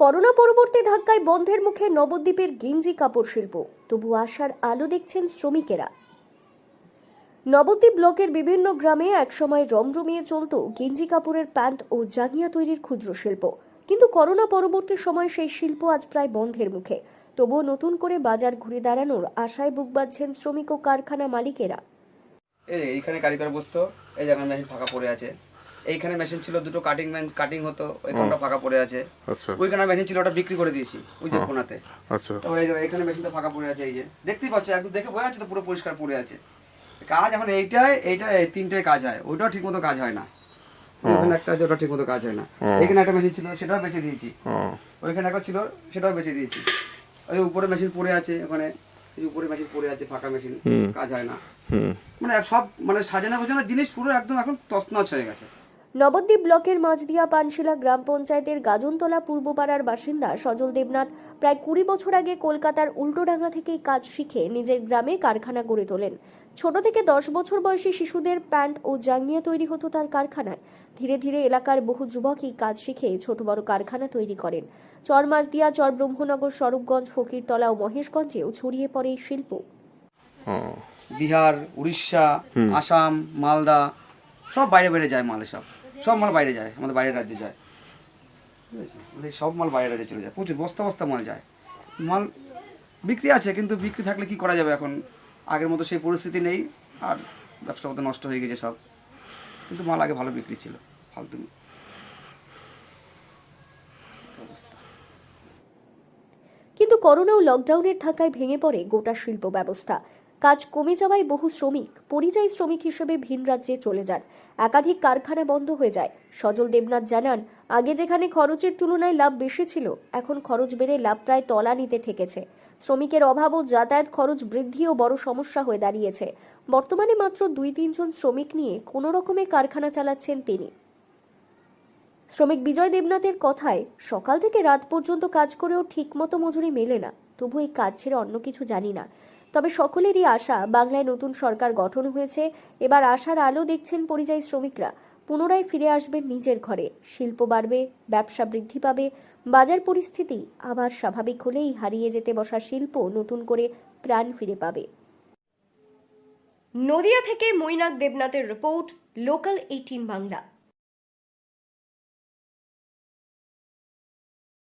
Corona পরবর্তী ধাক্কায় বন্ধের মুখে নবদ্বীপের গেঞ্জি কাপড় শিল্প, তবু আশার আলো দেখছেন শ্রমিকেরা। নবদ্বীপ ব্লকের বিভিন্ন গ্রামে একসময় রমরমিয়ে চলত গেঞ্জি কাপড়ের প্যান্ট ও জাঙ্গিয়া তৈরির ক্ষুদ্র শিল্প, কিন্তু করোনা পরবর্তী সময় সেই শিল্প আজ প্রায় বন্ধের মুখে। তবুও নতুন করে বাজার ঘুরে দাঁড়ানোর আশায় বুক বাঁধছেন শ্রমিক ও কারখানা মালিকেরা। এইখানে কারিগর বসতো, এই জায়গায় মেশিন ফাঁকা পড়ে আছে। এইখানে মেশিন ছিল, দুটো কাটিং হতো, ওইখানটা ফাঁকা পড়ে আছে। আচ্ছা, ওইখানে মেশিন ছিল, ওটা বিক্রি করে দিয়েছি ওই যে কোনাতে। আচ্ছা, তারপরে এই যে এখানে মেশিনটা ফাঁকা পড়ে আছে, এই যে দেখতেই পাচ্ছ, একদম দেখে বোঝা যাচ্ছে তো পুরো পরিষ্কার পড়ে আছে। কাজ এখন এইটা এই তিনটে কাজ হয়, ওইটাও ঠিক মতো কাজ হয় না। ওইখানে একটা আছে, ওটা ঠিক মতো কাজ হয় না। এখানে একটা মেশিন ছিল, সেটাও বেঁচে দিয়েছি। ওইখানে একটা ছিল, সেটাও বেঁচে দিয়েছি। ওই উপরে মেশিন পড়ে আছে, ওখানে উপরে মেশিন পড়ে আছে, ফাঁকা মেশিন, কাজ হয় না। মানে সব সাজানো গোছানো জিনিস পুরো একদম এখন তছনছ হয়ে গেছে। নবদ্বীপ ব্লকের মাঝদিয়া পানশিলা গ্রাম পঞ্চায়েতের গাজনতলা পূর্বপাড়ার বাসিন্দা সজল দেবনাথ প্রায় 20 বছর আগে কলকাতার উল্টোডাঙ্গা থেকেই কাজ শিখে নিজের গ্রামে কারখানা গড়ে তোলেন। ছোট থেকে 10 বছর বয়সী শিশুদের প্যান্ট ও জাঙ্গিয়া তৈরি হতো তার কারখানায়। ধীরে ধীরে এলাকার বহু যুবকই কাজ শিখে ছোট বড় কারখানা তৈরি করেন। চর মাঝদিয়া, চর ব্রহ্মনগর, স্বরূপগঞ্জ, ফকিরতলা ও মহেশগঞ্জেও ছড়িয়ে পড়ে এই শিল্প। বিহার, উড়িষ্যা, আসাম, মালদা সব বাইরে বাইরে যায় মাল, সব মাল বাইরে যায়, আমাদের বাইরের রাজ্যে যায়। ঠিক আছে, আমাদের সব মাল বাইরের রাজ্যে চলে যায়, প্রচুর বস্তা বস্তা মাল যায়। মাল বিক্রি আছে, কিন্তু বিক্রি থাকলে কি করা যাবে, এখন আগের মতো সেই পরিস্থিতি নেই, আর ব্যবসা মতো নষ্ট হয়ে গেছে সব। কিন্তু মাল আগে ভালো বিক্রি ছিল, ফালতু অবস্থা। কিন্তু করোনা ও লকডাউনের ধাক্কায় ভেঙে পড়ে গোটা শিল্প ব্যবস্থা। কাজ কমে যাওয়ায় বহু শ্রমিক পরিযায়ী শ্রমিক হিসেবে ভিন রাজ্যে চলে যান। একাধিক কারখানা বন্ধ হয়ে যায়। সজল দেবনাথ জানান, আগে যেখানে খরচের তুলনায় লাভ বেশি ছিল, এখন খরচ বেড়ে লাভ প্রায় তলানিতে ঠেকেছে। শ্রমিকের অভাব ও যাতায়াত খরচ বৃদ্ধিও বড় সমস্যা হয়ে দাঁড়িয়েছে। বর্তমানে মাত্র 2-3 জন শ্রমিক নিয়ে কোনো রকমে কারখানা চালাচ্ছেন তিনি। শ্রমিক বিজয় দেবনাথের কথায়, সকাল থেকে রাত পর্যন্ত কাজ করেও ঠিকমতো মজুরি মেলে না। তবু এই কাজ ছেড়ে অন্য কিছু জানি না। তবে সকলেরই আশা, বাংলায় নতুন সরকার গঠন হয়েছে, এবার আশার আলো দেখছেন পরিযায়ী শ্রমিকরা। পুনরায় ফিরে আসবেন নিজের ঘরে, শিল্প বাড়বে, ব্যবসা বৃদ্ধি পাবে, বাজার পরিস্থিতি আবার স্বাভাবিক হলেই হারিয়ে যেতে বসা শিল্প নতুন করে প্রাণ ফিরে পাবে। নদিয়া থেকে মৈনাক দেবনাথের রিপোর্ট, লোকাল 18 বাংলা।